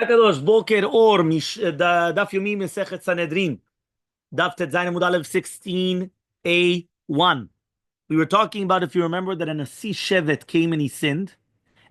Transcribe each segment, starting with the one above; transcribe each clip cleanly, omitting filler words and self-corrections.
Kadosh, Boker Or, Daf Yomi, Masechet Sanhedrin Daf Zayin Amud Aleph 16a1. We were talking about, if you remember, that an Asi Shevet came and he sinned,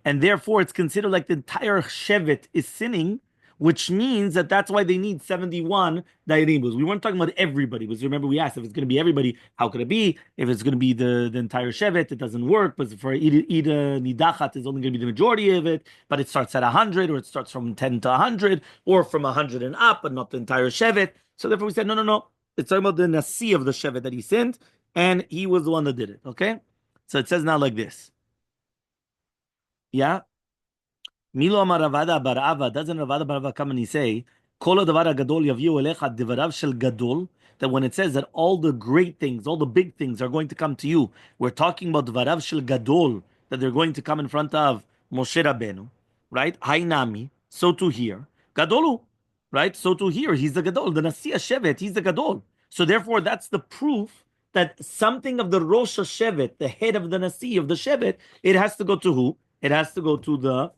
and therefore it's considered like the entire Shevet is sinning, which means that that's why they need 71 Dairibus. We weren't talking about everybody, because remember we asked if it's going to be everybody, how could it be? If it's going to be the entire Shevet, it doesn't work, but for Ida Nidachat is only going to be the majority of it, but it starts at 100, or it starts from 10 to 100, or from 100 and up, but not the entire Shevet. So therefore we said, no. It's talking about the Nasi of the Shevet that he sinned, and he was the one that did it, okay? So it says now like this. Yeah? Milo amar Ravada bar Ava, doesn't Ravada bar Ava come and he say, Kol hadavar hagadol yaviu elecha devarav shel gadol, that when it says that all the great things, all the big things are going to come to you, we're talking about devarav shel gadol, that they're going to come in front of Moshe Rabbeinu, right? Hainami, so to here, gadolu, right? So to here, he's the gadol, the Nasi Shevet, he's the gadol. So therefore, that's the proof that something of the Rosh Shevet, the head of the Nasi of the Shevet, it has to go to who? It has to go to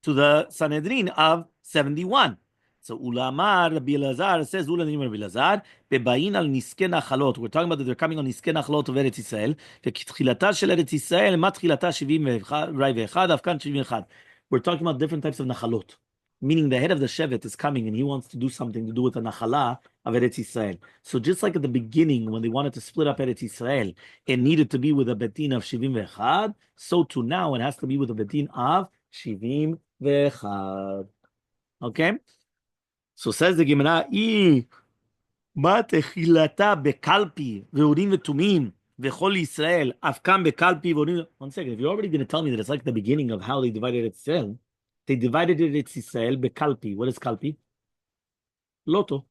the Sanhedrin of 71. So Ulamar Rabbi Elazar says Ulamar Rabbi Elazar bebayin al niske nachalot. We're talking about that they're coming on niske nachalot of Eretz Yisrael. Ve'kitchilata shel Eretz Yisrael matchilata 71 afkan 71. We're talking about different types of nachalot. Meaning the head of the Shevet is coming and he wants to do something to do with the nachala of Eretz Yisrael. So just like at the beginning when they wanted to split up Eretz Yisrael, it needed to be with a betin of 71. So too now it has to be with a betin of 70. Okay? So says the Gemara, מה תחילתה בקלפי ואורים ותומים וכל ישראל אף כאן בקלפי ואורים... One second, if you're already going to tell me that it's like the beginning of how they divided Israel, they divided Israel bekalpi. What is kalpi? Lotto,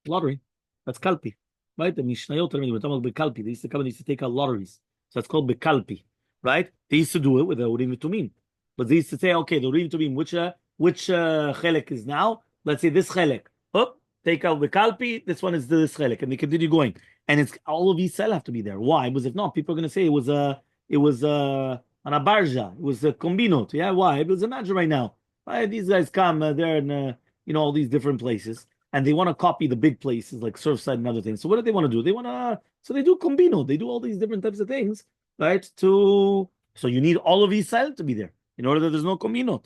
lottery. That's kalpi. Right? The Mishnayot, we're talking about bekalpi. They used to come and they used to take out lotteries. So that's called bekalpi. Right? They used to do it with the urim v'tumim. But they used to say, okay, the urim v'tumim, which chelek is now? Let's say this chelek. Up, take out the kalpi. This one is this chelek, and they continue going. And it's all of Israel have to be there. Why? Because if not, people are going to say it was an abarja. It was a combinot. Yeah, why? Because imagine right now, right, these guys come, they're in, all these different places, and they want to copy the big places like Surfside and other things. So what do they want to do? So they do combino. They do all these different types of things, right? So you need all of Israel to be there in order that there's no combinot.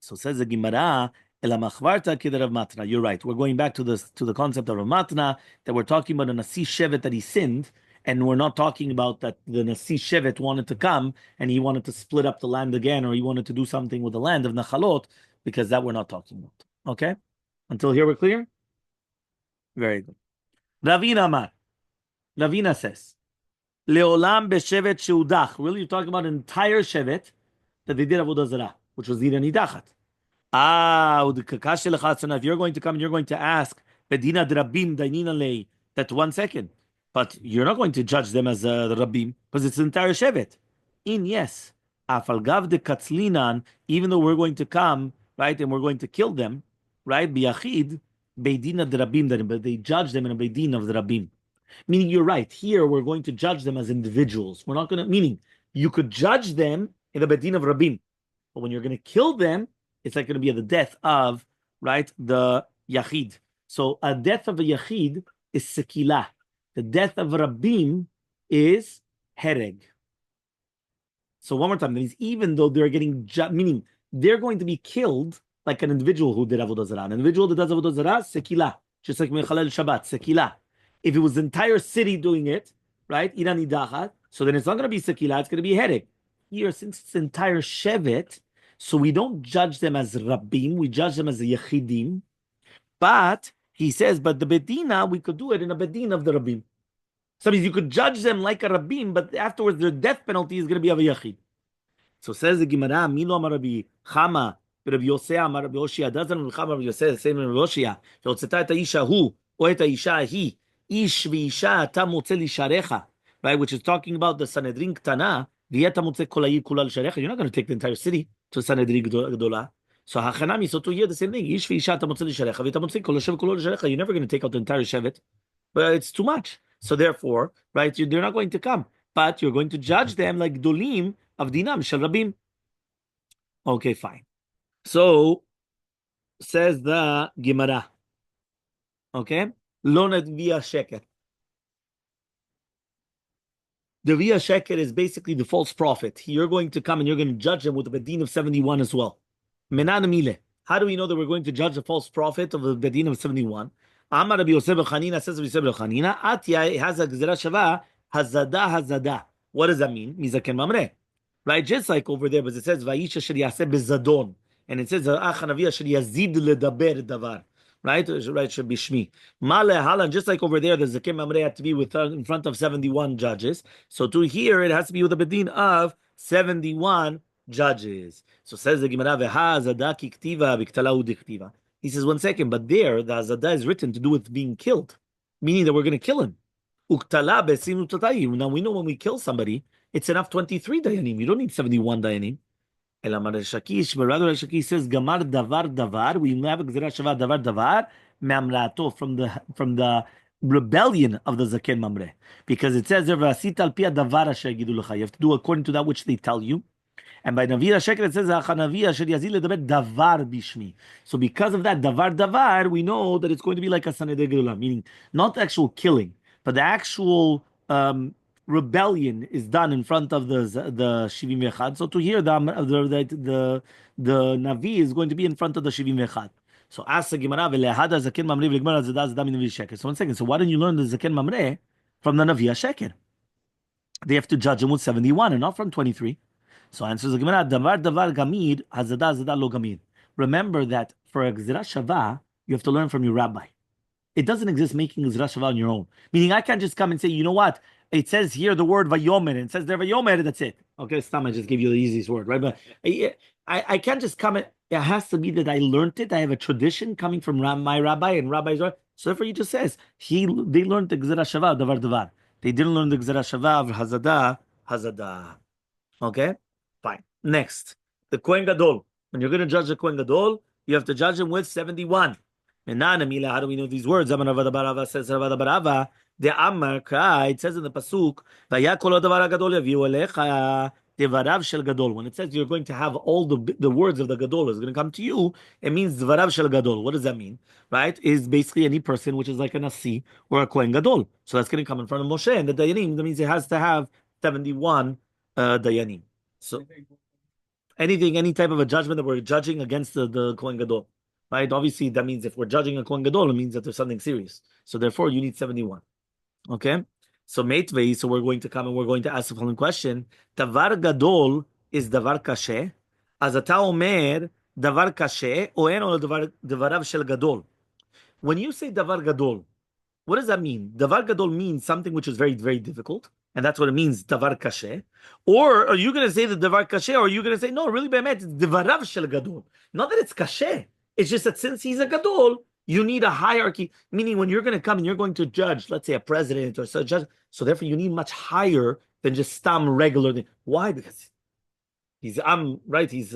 So says the Gemara, you're right. We're going back to the concept of Rav Matna, that we're talking about a Nasi Shevet that he sinned, and we're not talking about that the Nasi Shevet wanted to come and he wanted to split up the land again, or he wanted to do something with the land of Nachalot, because that we're not talking about. Okay? Until here we're clear? Very good. Ravina Amar. Ravina says, Leolam beshevet sheudach. Really, you're talking about an entire Shevet that they did Avodah Zarah, which was Ida Nidachat. If you're going to come and you're going to ask Bedina Drabim Dainina Lei, that 1 second, but you're not going to judge them as the Rabbim because it's the entire Shevet. Yes, Afalgav de Katzlinan, even though we're going to come, right, and we're going to kill them, right, Biyachid, Beidina Drabim, but they judge them in a Beidin of the Rabbim. Meaning you're right, here we're going to judge them as individuals. We're not going to, meaning you could judge them in the Beidin of Rabbim, but when you're going to kill them, it's like going to be the death of, right, the Yachid. So a death of a Yachid is Sekilah. The death of Rabbim is Hereg. So one more time, that means even though they're getting, meaning they're going to be killed like an individual who did Avodah Zarah. An individual that does Avodah Zarah, Sekilah. Just like Mechalel Shabbat, Sekilah. If it was the entire city doing it, right, Iran Idachat, so then it's not going to be Sekilah, it's going to be Hereg. Here, since it's the entire Shevet, so we don't judge them as Rabbim, we judge them as the Yechidim. But he says, but the Bedina, we could do it in a Bedin of the Rabbim. So means you could judge them like a Rabbim, but afterwards their death penalty is going to be of a Yechid. So says the Gemara, Milo Amar Rabbi Chama, Rabbi Yosef Amar Rabbi Oshia, doesn't Rabbi Chama Rabbi Yosef the same as Rabbi Oshia, שהוצאת את האיש ההוא, או את האישה ההיא, איש ואישה אתה מוצא לשעריך, right, which is talking about the Sanhedrin Ktana, you're not going to take the entire city to Sanhedrin Gedolah. So Hachanami, so to hear the same thing. You're never going to take out the entire Shevet. But it's too much. So therefore, right, they're not going to come. But you're going to judge them like Dolim of Dinam Shel Rabim. Okay, fine. So says the Gemara. Okay? Lonet via sheker. The via sheker is basically the false prophet. You're going to come and you're going to judge him with a bedin of 71 as well. Menanamile. How do we know that we're going to judge a false prophet of a bedin of 71? Amar Rabbi Yosef Chanina says Rabbi Yosef Chanina, Atya has a gzera shava, hazada. What does that mean? Mizaken mamre. Right? Just like over there, but it says Vaisha shel yaseh bezadon. And it says Achanavia shel yazid ledaber davar. Right, should be Shmi. Male halan, just like over there, the Zakim Mamre had to be with in front of 71 judges. So to here, it has to be with a bedin of 71 judges. So says the Gemara, Veha Azada kiktiva biktalau diktiva. He says, 1 second, but there, the Azada is written to do with being killed, meaning that we're going to kill him. Uktala besinu tatayim. Now we know when we kill somebody, it's enough 23 dayanim. You don't need 71 dayanim. Elamar Shakish, but rather Shakish says Gamar davar. We have a gzera shava davar me'amrato from the rebellion of the Zaken Mamre, because it says there v'asit al pia davar asher yigidu lecha. You have to do according to that which they tell you. And by Navia Sheker it says Navia Shel Yazil Ledabet Davar Bishmi. So because of that Davar, we know that it's going to be like a Sanedeh Gedula, meaning not actual killing, but the actual rebellion is done in front of the Shivim Vechad. So to hear the Navi is going to be in front of the Shivim Vechad. So ask the Gemara Velehada Zaken Mamre V'Gmar Azada Zada Min Navi Sheker. So 1 second. So why don't you learn the Zaken Mamre from the Navia Sheker? They have to judge him with 71 and not from 23. So answers the Gemara, davar gamid, hazada lo gamid. Remember that for a gzera shava, you have to learn from your rabbi. It doesn't exist making a gzera shava on your own. Meaning I can't just come and say, you know what? It says here the word vayomer, and it says there vayomer, that's it. Okay, Stam, I just gave you the easiest word, right? But I can't just come, it has to be that I learned it. I have a tradition coming from my rabbi and rabbi's right. So therefore he just says, they learned the gzera shava, davar. They didn't learn the gzera shava of hazada. Okay? Fine. Next, the Kohen Gadol. When you're going to judge the Kohen Gadol, you have to judge him with 71. How do we know these words? Says the Amar Kra, it says in the Pasuk, when it says you're going to have all the words of the Gadol is going to come to you, it means Dvarav Shel Gadol. What does that mean? Right? Is basically any person which is like a Nasi or a Kohen Gadol. So that's going to come in front of Moshe, and the Dayanim, that means it has to have 71 Dayanim. So any type of a judgment that we're judging against the Kohen Gadol, right? Obviously, that means if we're judging a Kohen Gadol, it means that there's something serious. So therefore, you need 71. Okay? So Meitvei, so we're going to come and we're going to ask the following question. Davar Gadol is Davar Kashe. Azata Omer Davar Kashe o en o Davarav Shel Gadol. When you say Davar Gadol, what does that mean? Davar Gadol means something which is very, very difficult. And that's what it means, Davar Kashe. Or are you going to say the Davar Kashe, or are you going to say, no, really, Be'emet, it's Devarav Shel Gadol. Not that it's Kashe. It's just that since he's a Gadol, you need a hierarchy. Meaning when you're going to come and you're going to judge, let's say a president or so judge, so therefore you need much higher than just Stam regular. Why? Because he's right, he's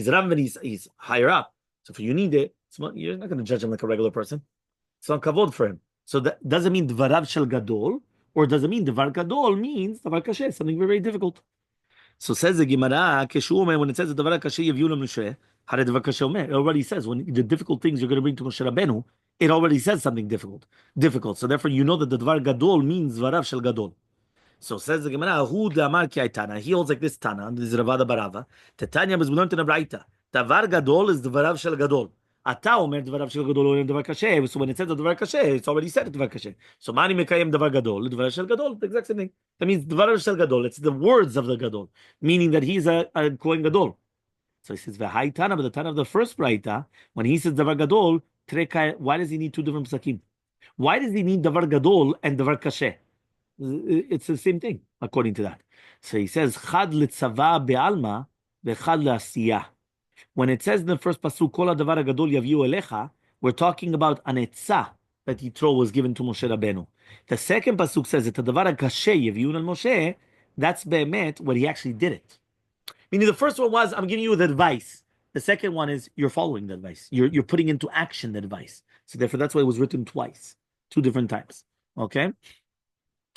Ram and he's higher up. So if you need it, you're not going to judge him like a regular person. It's not kavod for him. So that doesn't mean Dvarav Shel Gadol, or does it mean Dvar Gadol means Davar Kashe, something very, very difficult. So says the Gemara, when it says Davar Kashe Yavulam Moshe, how did Davar Kashe Omer? It already says when the difficult things you're going to bring to Moshe Rabbeinu, it already says something difficult. So therefore you know that the Dvar Gadol means Dvarav Shel Gadol. So says the Gemara, who the Amar Ki Tana? He holds like this Tana, this is Ravada Barava. Tetanya was learned in a Braita. Davar Gadol is Dvarav Shel Gadol. Ata Omer Dvarav Shel Gadol or Dvar Kashe. So when it says the Dvar Kashe, it's already said Dvar Kashe. So Mani Mekayem Davar Gadol, Dvar Shel Gadol, the exact same thing. That means Dvar Shel Gadol. It's the words of the Gadol, meaning that he's a Kohen Gadol. So he says V'hai Tana, but the Tana of the first Braita, when he says Davar Gadol, why does he need two different psakim? Why does he need Davar Gadol and Davar Kashe? It's the same thing according to that. So he says Chad Litzava Be'alma V'chad La'asiyah. When it says in the first pasuk, Kol hadavar gadol yaviu elecha, we're talking about an etzah that Yitro was given to Moshe Rabbeinu. The second pasuk says that hadavar kashe yaviu al Moshe. That's be'emet when he actually did it. Meaning the first one was I'm giving you the advice. The second one is you're following the advice. You're putting into action the advice. So therefore that's why it was written twice, two different times. Okay.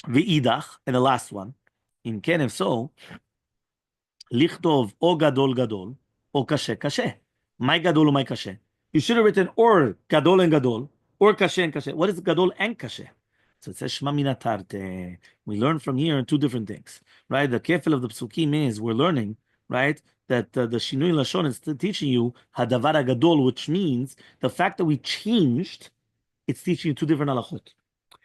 V'idach, and the last one. In Kenev so, lichtov o gadol gadol. O kashe kashe. My gadol, my kashe. You should have written or gadol and gadol, or kashe and kashe. What is gadol and kashe? So it says shma mina tarte. We learn from here two different things, right? The kefil of the psukim is we're learning, right, that the shinui lashon is teaching you hadavar gadol, which means the fact that we changed, it's teaching you two different halachot.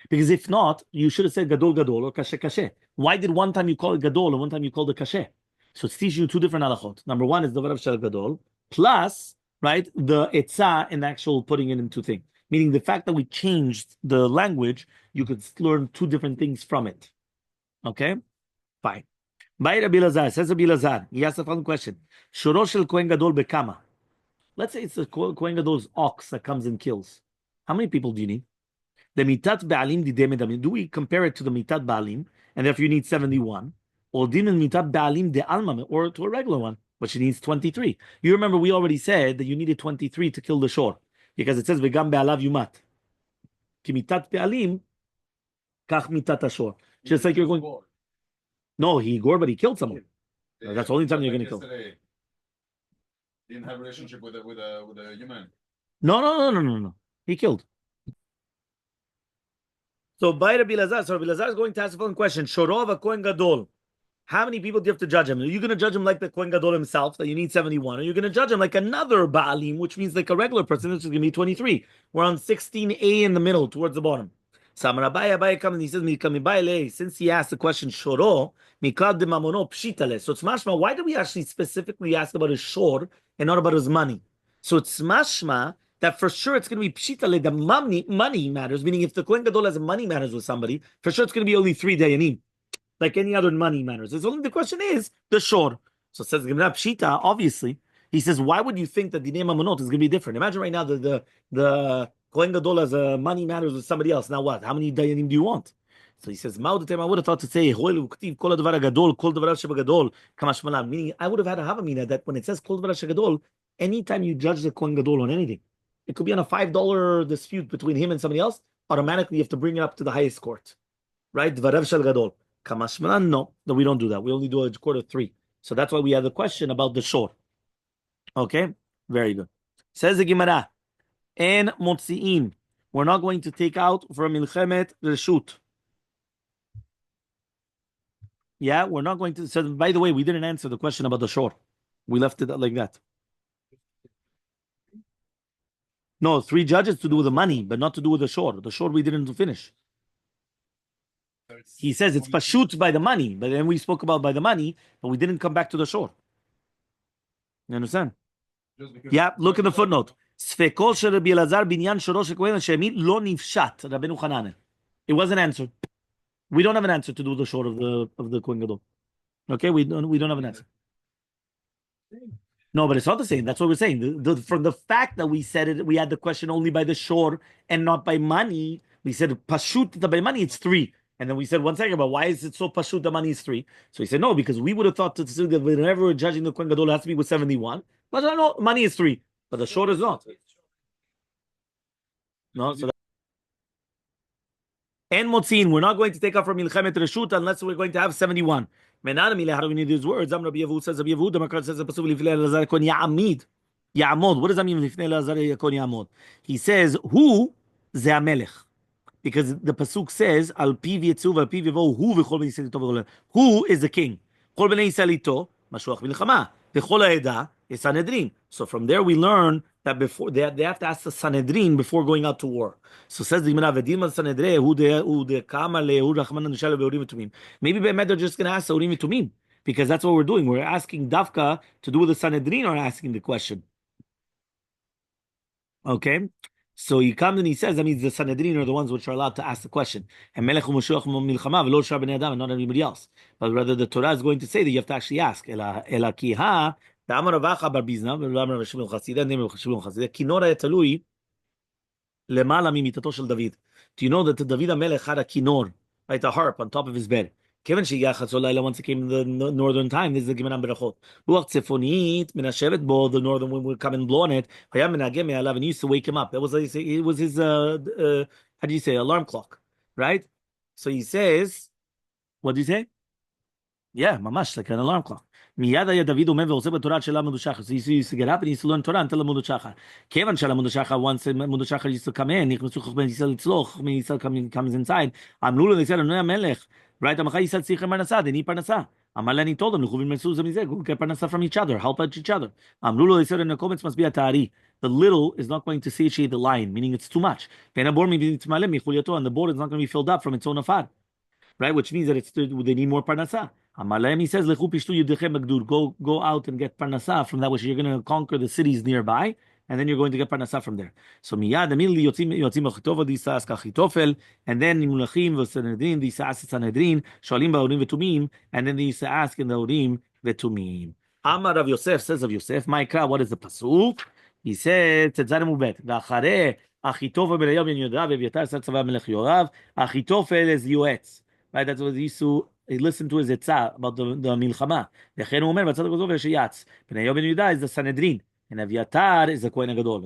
Because if not, you should have said gadol gadol or kashe kashe. Why did one time you call it gadol and one time you called it kashe? So it's teaching you two different halachot. Number one is the varav shel gadol plus, right, the etzah and actual putting it into thing. Meaning the fact that we changed the language, you could learn two different things from it. Okay, fine. By Rabbi Lazar, says Rabbi Lazar, he asked the following question: Shoro shel kohen gadol bekama. Let's say it's the kohen gadol's ox that comes and kills. How many people do you need? The mitat ba'alim di demedamin. Do we compare it to the mitat ba'alim, and therefore you need 71, or dimin mitat ba'alim de alma, or to a regular one, but she needs 23? You remember we already said that you needed 23 to kill the shor, because it says v'gam be'alav yumat. Ki mitat ba'alim kach mitat ashor. Just like you're going. No, he gored, but he killed someone. That's the only time you're going to kill. Didn't have a relationship with a human. No. He killed. So by Rabbi Lazar, Rabbi Lazar is going to ask the following question: Shorov a Kohen Gadol. How many people do you have to judge him? Are you going to judge him like the Kohen Gadol himself, that you need 71? Or are you going to judge him like another Baalim, which means like a regular person, which is going to be 23? We're on 16a in the middle, towards the bottom. Abai comes and he says, since he asked the question, Shoro, Miklad de Mamono, Pshitale. So it's mashma, why do we actually specifically ask about his shor and not about his money? So it's mashma that for sure it's going to be Pshitale, the money matters, meaning if the Kohen Gadol has money matters with somebody, for sure it's going to be only 3 dayanim. Like any other money matters. It's only the question is the shor. So it says Gemara Pshita, obviously. He says, why would you think that the name Amonot is going to be different? Imagine right now the Kohen Gadol has money matters with somebody else. Now what? How many dayanim do you want? So he says, I would have thought to say, meaning I would have had a havamina that when it says Kol Dvar Gadol, anytime you judge the Kohen Gadol on anything, it could be on a $5 dispute between him and somebody else, automatically you have to bring it up to the highest court. Right? Dvarav Shel Gadol. Kamashmalan, no, we don't do that. We only do a quarter 3. So that's why we have the question about the shore. Okay, very good. Says the Gemara, En motziin. We're not going to take out from milchemet reshut. Yeah, we're not going to. So by the way, we didn't answer the question about the shore. We left it like that. No, 3 judges to do with the money, but not to do with the shore. The shore we didn't finish. He says it's pashut by the money, but then we spoke about by the money, but we didn't come back to the shore. You understand? Yeah, look at the footnote. It wasn't answered. We don't have an answer to do with the shore of the Kohen Gadol. Okay, we don't have an answer. No, but it's not the same. That's what we're saying. From the fact that we said it, we had the question only by the shore and not by money. We said pashut by money, it's 3. And then we said, 1 second, but why is it so pashut the money is 3? So he said, no, because we would have thought that whenever we're judging the Kohen Gadol, it has to be with 71. But no, money is 3. But the short is not. No, so and motzin, we're not going to take off from milchemet reshut unless we're going to have 71. Menanamile, how do we need these words? Rabbi Yehud says, Rabbi Yehud, the Makar says, Ya'amid. Ya'amod. What does that mean? He says, who ze Melech? Because the pasuk says, "Al piv yetzu al piv yevo hu v'chol bnei Yisrael ito." Who is the king? Kol bnei Yisrael ito mashuach milchama. V'chol ha'eda is Sanhedrin. So from there we learn that before they have to ask the Sanhedrin before going out to war. So says the Gemara, "V'dilma Sanhedrin hu de kama lehu rachman nishal be'urim v'tumim." Maybe they're just going to ask the urim v'tumim because that's what we're doing. We're asking Dafka to do with the Sanhedrin or asking the question. Okay. So he comes and he says, that means the Sanhedrin are the ones which are allowed to ask the question. And Melech Mushuach Milchama, V'lo Shar Bnei Adam, and not everybody else. But rather the Torah is going to say that you have to actually ask. Ela ki ha, Ta'amar Ravacha bar Bizna, V'lamar Rashim el-Chasida, Neim el-Chashim el-Chasida, Kinor ha'etalui lemala mimitato shel David. Do you know that David HaMelech had a kinor, right, a harp on top of his bed? Kevin Shiyachat Solayla, once it came in the northern time, this is the Gemara Berachot. Ruach Tzefonit, min hashevet bo, the northern wind would come and blow on it. Hayam menagem me'alav, and used to wake him up. It was his how do you say, alarm clock, right? So he says, what do you say? Yeah, mamash, like an alarm clock. מיד היה דוד אומר ועושה בתורה של עמוד השחר. So he used to get up and he used to learn Torah until עמוד השחר. כיוון של עמוד השחר, once עמוד השחר used to come in, נכנסו חכמי ישראל אצלו, חכמי ישראל comes inside, אמרו לו, ישראל, אדוני המלך, right, עמך ישראל צריכים פרנסה, they need פרנסה. אמר להם, he told them, לכו ולמסו זה מזה, go get פרנסה from each other, help out each other. אמרו לו, ישראל, הקומץ must be הטהרי. The little is not going to satiate the lion, meaning it's too much. ואין הבור מתמלא מחולייתו, and the board is not going to be filled up from its own afar. Right, which means that they need more parnasa. Amalem, he says, go out and get parnasa from that which you're going to conquer the cities nearby, and then you're going to get parnasa from there. So miyad immediately yotzim achitofel disas kachitofel, and then imulachim v'sanedrin disas sanedrin sholim ba'orim v'tumim, and then they used to ask in the orim v'tumim. Amar Rav Yosef says of Yosef, Ma'ikra, what is the pasuk? He said, Tetzad Mubet, v'achareh achitofel b'le'yom ben Yodav v'Evyatar sar tzava melech Yorav. Achitofel is yoetz. Right, that's what he used to listen to his etzah about the milchama. V'chein omer b'tzadok azov v'sheyatz. Bnei Yob ben Yehuda is the Sanhedrin, and Evyatar is the Kohen Gadol.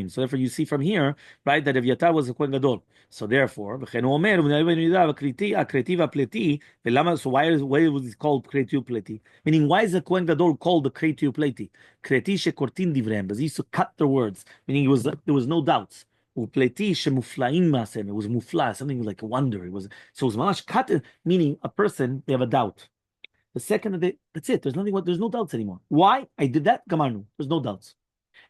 So therefore, you see from here, right, that Evyatar was the Kohen Gadol. So therefore, v'chein omer bnei Yob ben Yehuda v'kreti v'pleti. V'lama? So why was it called kreti u'pleti? Meaning, why is the Kohen Gadol called the kreti u'pleti? Kreti shekortin divrem, because he used to cut their words. Meaning, there was no doubts. Upleti shemuflaim masem. It was mufla, something like a wonder. It was mamash kat, meaning a person they have a doubt. The second that's it. There's no doubts anymore. Why? I did that. Gamarnu. There's no doubts.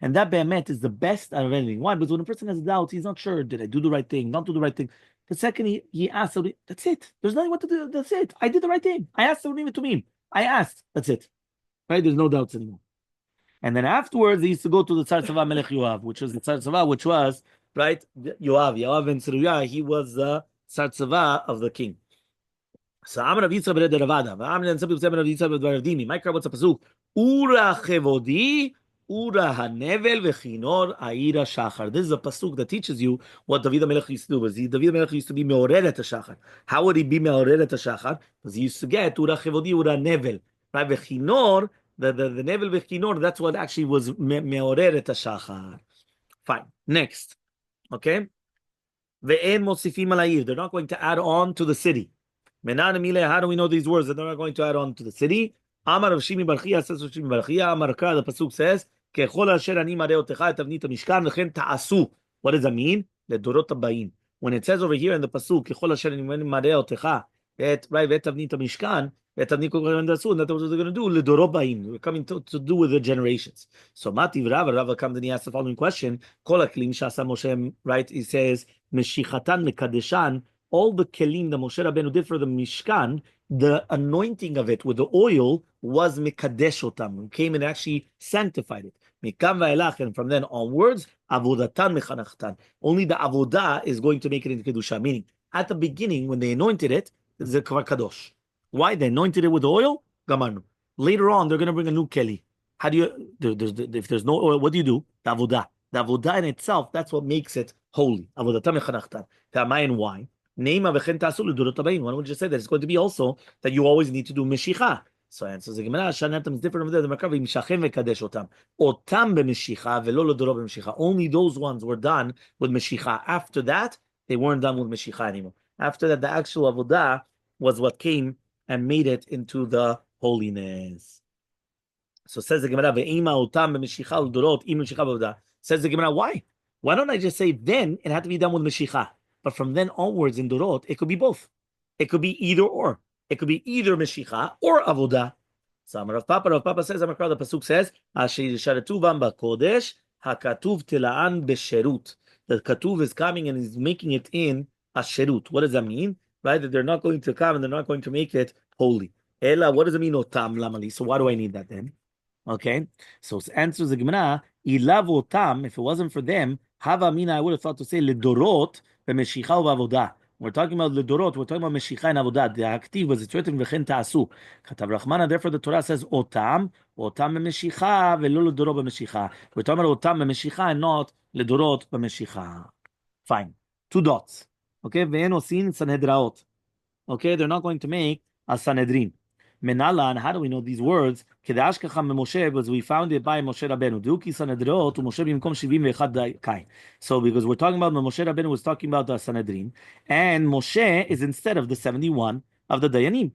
And that be'emet is the best out of anything. Why? Because when a person has doubts, he's not sure. Did I do the right thing? Not do the right thing. The second he asks, that's it. There's nothing what to do. That's it. I did the right thing. I asked to me. I asked. That's it. Right? There's no doubts anymore. And then afterwards, he used to go to the Tzar Tzava Melech Yoav, which was the Tzar Tzava, which was, right, Yoav ben Tzruya, he was the Tzar Tzava of the king. So Amar Rav Yitzchak bered Ravada, Amar and some people say Rav Yitzchak bered Ravdimi. Ma'ikra, what's the pasuk? Ura chevodi, ura hanevel v'chinor aira shachar. This is a pasuk that teaches you what David HaMelech used to do. David HaMelech used to be me'oreret hashachar. How would he be me'oreret hashachar? Because he used to get ura chevodi, ura nevel, right? V'chinor. The nevel v'chinor, that's what actually was me'oreret hashachar. Fine. Next. Okay? Ve'en mosifim alayir. They're not going to add on to the city. Menan Elmaleh, how do we know these words that they're not going to add on to the city? Amar Rav Shimi bar Chiya says Rav Shimi bar Chiya, Amar Kra, the pasuk says, Kechol asher ani mareh otecha et avnit mishkan v'chen ta'asu. What does that mean? Ledorot habayim. When it says over here in the pasuk, Kechol asher ani mareh otecha et avnit mishkan, that's what they're going to do. We're coming to do with the generations. So Mativ Rava comes and he asks the following question. Right? He says, Meshichatan mekadeshan, all the kelim that Moshe Rabbeinu did for the Mishkan, the anointing of it with the oil was mekadesh otam. Came and actually sanctified it. Mikam va'elach, and from then onwards, avodatan mechanachtan. Only the avodah is going to make it into kedusha. Meaning, at the beginning when they anointed it, it's a kvar kadosh. Why? They anointed it with oil. Gamarnu. Later on, they're going to bring a new keli. How do you? If there's no oil, what do you do? The avodah. The avodah in itself, that's what makes it holy. Avodatam mechanachtan. And why? Why don't you just say that it's going to be also that you always need to do meshicha? So answers the Gemara. Shanatam is different over there. The Makav Mishachem vekadesh otam. Otam b'meshicha velo ledoro b'meshicha. Only those ones were done with meshicha. After that, they weren't done with meshicha anymore. After that, the actual avodah was what came and made it into the holiness. So says the Gemara, Ve'ima otam b'meshicha l'dorot, im meshicha b'avodah. Says the Gemara, why? Why don't I just say then it had to be done with meshicha? But from then onwards in dorot, it could be both. It could be either or. It could be either meshicha or avodah. So Rav Papa says, the pasuk says, Asher yisharatuvam b'kodesh, hakatuv tilaan b'sherut. The katuv is coming and is making it in a sherut. What does that mean? Right, that they're not going to come and they're not going to make it holy. Ela, what does it mean, otam lamali? So why do I need that then? Okay, so answers the Gemara, ilav otam, if it wasn't for them, hava mina, I would have thought to say ledorot b'meshicha u'avodah. We're talking about ledorot, we're talking about meshicha and avodah. The active was it's written v'chen ta'asu. Katav Rachmana, therefore the Torah says otam b'meshicha v'lo ledorot b'meshicha. We're talking about otam b'meshicha and not ledorot b'meshicha. Fine, 2 dots. Okay, ve'en osin sanhedraot. Okay, they're not going to make a Sanhedrin. Menala, and how do we know these words? Kedashkacham Moshe, because we found it by Moshe Rabbeinu. Duki Sanhedriot, Moshe bimkom 71 kai. So, because we're talking about Moshe Rabbeinu was talking about the Sanhedrin, and Moshe is instead of the 71 of the Dayanim.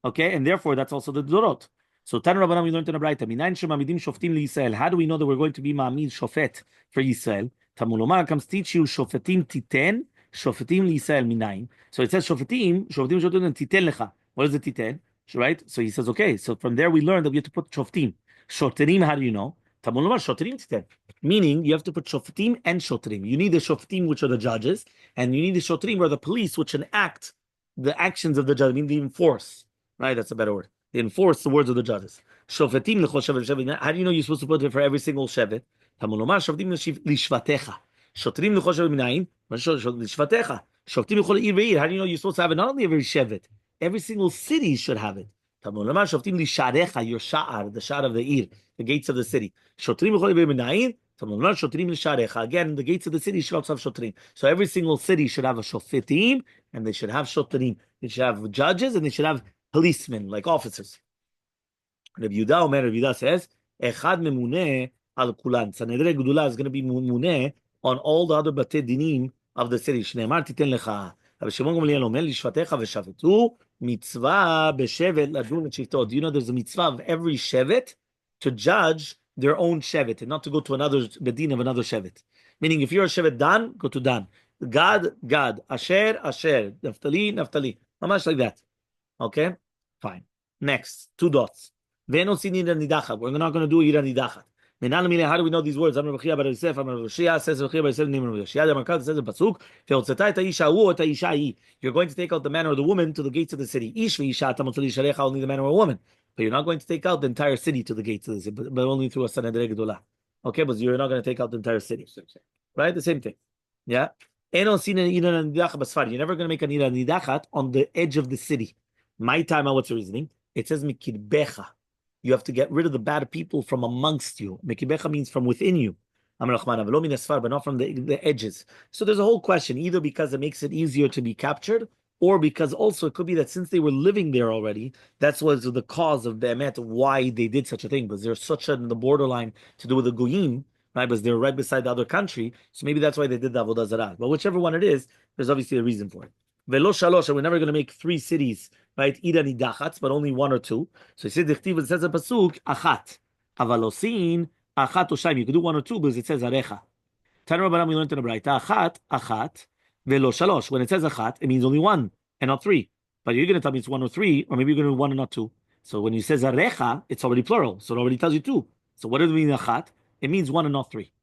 Okay, and therefore that's also the Dorot. So Tan Rabbanan, we learned in a Braita, Minayin shemamidim shoftim liYisrael. How do we know that we're going to be ma'amid shofet for Yisrael? Tamulomar comes teach you shofetim titen, shofetim liYisrael minayin. So it says shofetim titen lecha. What is it titen? Right? So he says, okay. So from there we learned that we have to put shoftim. Shoftim, how do you know? Tamulomar shoftim titen. Meaning you have to put shoftim and shoftim. You need the shoftim, which are the judges, and you need the shoftim, or the police, which enact the actions of the judge. I mean, they enforce. Right? That's a better word. They enforce the words of the judges. Shofetim l'chol shevet shevet. How do you know you're supposed to put it for every single shevet? Tamulomar shofetim lishvatecha. Shofetim l'chol shevet minayin. Lishvatecha. Shofetim l'chol ir ve'ir. How do you know you're supposed to have it? Not only every shevet, every single city should have it. Tamulomar shofetim lisharecha. Your sha'ar, the sha'ar of the ir, the gates of the city. Shofetim l'chol ir ve'ir minayin. Tamulomar shofetim lisharecha. Again, the gates of the city should also have shofetim. So every single city should have a shofetim, and they should have shofetim. They should have judges, and they should have policemen, like officers. Rabbi Yehuda says, Echad memune al kulan. Sanhedrin Gedula is going to be memune on all the other batei dinim of the city. Shneimar titen lecha. Rabbi Shimon Gamliel omer lishvatecha v'shavetu mitzvah b'shevet ladun et. Do you know there's a mitzvah of every shevet to judge their own shevet and not to go to another bedin of another shevet? Meaning, if you're a shevet Dan, go to Dan. Gad, Gad. Asher, Asher. Naftali, Naftali. Mamash like that. Okay? Fine. Next, two dots. We're not going to do ira nidachat. How do we know these words? Says says the pasuk. You're going to take out the man or the woman to the gates of the city. Only the man or a woman. But you're not going to take out the entire city to the gates of the city, but only through a Sanhedrin Gedolah. Okay, but you're not going to take out the entire city. Right? The same thing. Yeah? You're never going to make an ira nidachat on the edge of the city. My time, what's the reasoning? It says mikidbecha. You have to get rid of the bad people from amongst you. Mikidbecha means from within you. But not from the edges. So there's a whole question, either because it makes it easier to be captured, or because also it could be that since they were living there already, that's was the cause of Be'emet, why they did such a thing. Because they're such in the borderline to do with the Goyim, right? Because they're right beside the other country. So maybe that's why they did the Avodah Zarah. But whichever one it is, there's obviously a reason for it. Velo shalosh, and we're never going to make three cities, right? Ira nidachatz, but only one or two. So he said, it says a pasuk, achat. Avalosin, achat oshaim. You could do one or two because it says arecha. Tanu Rabbanan, we learned in the Braita, achat, velo shalosh. When it says achat, it means only one and not three. But you're going to tell me it's one or three, or maybe you're going to do one and not two. So when you says arecha, it's already plural. So it already tells you two. So what does it mean achat? It means one and not three.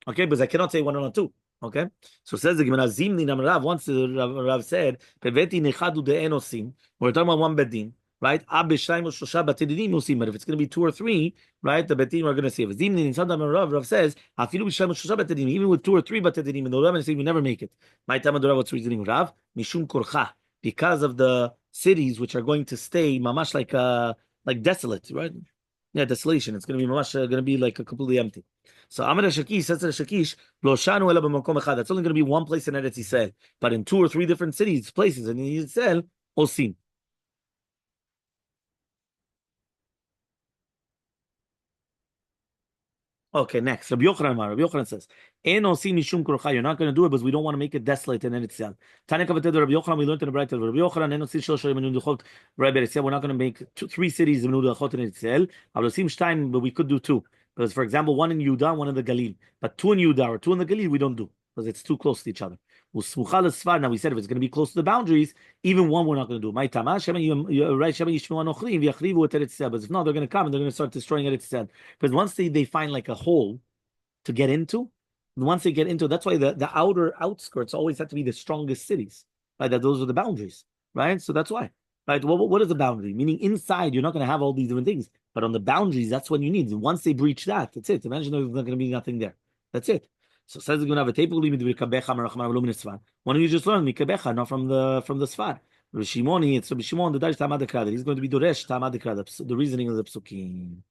Okay, because I cannot say one and not two. Okay, so says the Gemara Zimni Nam Rav. Once the Rav said, "Peveti nechadu de'enosim." We're talking about one bedin, right? Ab b'shayim u'shosha batedinim osim. But if it's going to be two or three, right, the bedin are going to save. Zimni Nitzad Nam Rav. Rav says, "Afilu b'shayim u'shosha batedinim." Even with two or three batedinim, and the Rav say we never make it. My time Rav, what's reasoning Rav? Mishum korcha, because of the cities which are going to stay mamash like desolate, right? Yeah, desolation. It's going to be mamash, going to be like completely empty. So Amar Shakish says to Shakish, Lo shanu ela b'makom echad. That's only going to be one place in Eretz Yisrael, but in two or three different cities, places in Yisrael, osim. Okay, next. Rabbi Yochanan says, "En osim mishum korcha." You're not going to do it because we don't want to make it desolate in Eretz Yisrael. Tanya kavated Rabbi Yochanan. We learned in the Braita. Rabbi Yochanan en osim shlosh menu dechot. Rabbi said we're not going to make three cities menu dechot in Eretz Yisrael. But osim shtaim, but we could do two. Because, for example, one in Yudah, one in the Galil. But two in Yudah or two in the Galil, we don't do. Because it's too close to each other. Now, we said if it's going to be close to the boundaries, even one we're not going to do. But if not, they're going to come and they're going to start destroying it. Because once they find like a hole to get into, once they get into, that's why the outer outskirts always have to be the strongest cities. Right? That those are the boundaries. Right? So that's why. Right? What is the boundary? Meaning inside, you're not going to have all these different things. But on the boundaries, that's when you need. Once they breach that, that's it. Imagine there's not going to be nothing there. That's it. So says we're going to have a table. Why don't you just learn mikabecha, not from the sfar? Shimoni, it's Rabbi Shimon. The Darish Tamad Dekra. He's going to be Doresh Tamad Dekra. The reasoning of the psukim.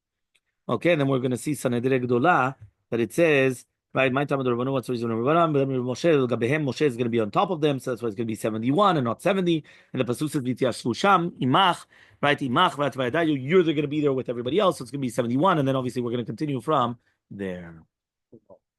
Okay, and then we're going to see Sanhedrin Gedolah that it says. Right, my time of the Rabbanu, what's the reason? Moshe is going to be on top of them, so that's why it's going to be 71 and not 70. And the pasuk says, "Shlusham imach," right? Imach, right? You're going to be there with everybody else, so it's going to be 71, and then obviously we're going to continue from there.